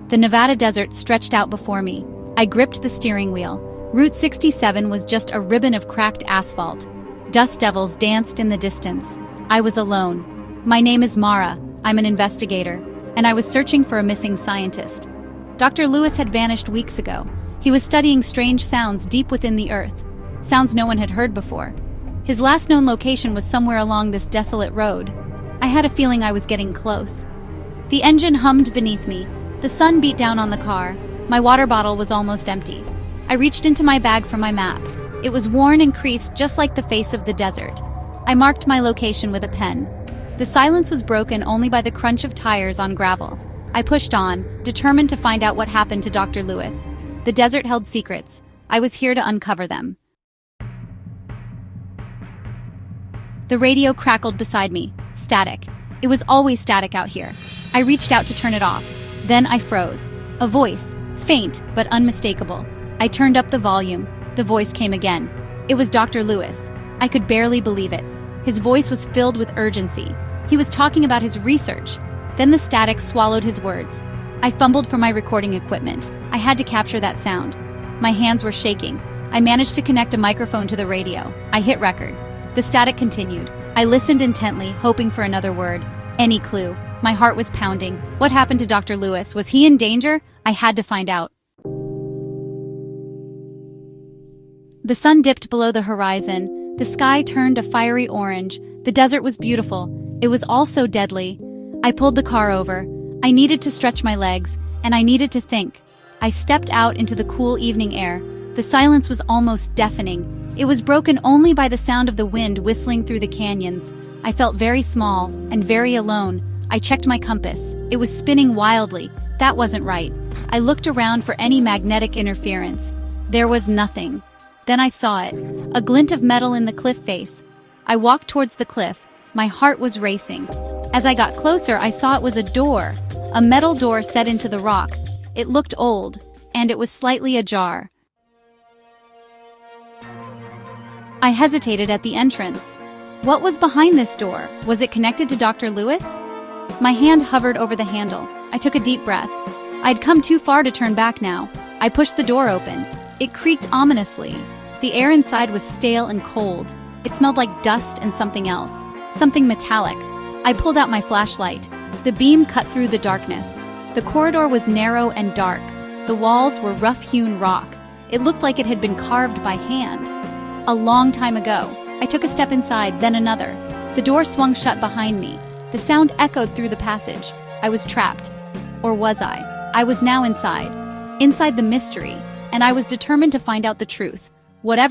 The Nevada desert stretched out before me. I gripped the steering wheel. Route 67 was just a ribbon of cracked asphalt. Dust devils danced in the distance. I was alone. My name is Mara. I'm an investigator, and I was searching for a missing scientist. Dr. Lewis had vanished weeks ago. He was studying strange sounds deep within the earth, sounds no one had heard before. His last known location was somewhere along this desolate road. I had a feeling I was getting close. The engine hummed beneath me. The sun beat down on the car. My water bottle was almost empty. I reached into my bag for my map. It was worn and creased just like the face of the desert. I marked my location with a pen. The silence was broken only by the crunch of tires on gravel. I pushed on, determined to find out what happened to Dr. Lewis. The desert held secrets. I was here to uncover them. The radio crackled beside me. Static. It was always static out here. I reached out to turn it off. Then I froze. A voice, faint but unmistakable. I turned up the volume. The voice came again. It was Dr. Lewis. I could barely believe it. His voice was filled with urgency. He was talking about his research. Then the static swallowed his words. I fumbled for my recording equipment. I had to capture that sound. My hands were shaking. I managed to connect a microphone to the radio. I hit record. The static continued. I listened intently, hoping for another word. Any clue. My heart was pounding. What happened to Dr. Lewis? Was he in danger? I had to find out. The sun dipped below the horizon. The sky turned a fiery orange. The desert was beautiful. It was also deadly. I pulled the car over. I needed to stretch my legs, and I needed to think. I stepped out into the cool evening air. The silence was almost deafening. It was broken only by the sound of the wind whistling through the canyons. I felt very small and very alone. I checked my compass. It was spinning wildly. That wasn't right. I looked around for any magnetic interference. There was nothing. Then I saw it. A glint of metal in the cliff face. I walked towards the cliff. My heart was racing. As I got closer, I saw it was a door. A metal door set into the rock. It looked old, and it was slightly ajar. I hesitated at the entrance. What was behind this door? Was it connected to Dr. Lewis? My hand hovered over the handle. I took a deep breath. I'd come too far to turn back now. I pushed the door open. It creaked ominously. The air inside was stale and cold. It smelled like dust and something else. Something metallic. I pulled out my flashlight. The beam cut through the darkness. The corridor was narrow and dark. The walls were rough-hewn rock. It looked like it had been carved by hand. A long time ago. I took a step inside, then another. The door swung shut behind me. The sound echoed through the passage. I was trapped. Or was I? I was now inside. Inside the mystery. And I was determined to find out the truth. Whatever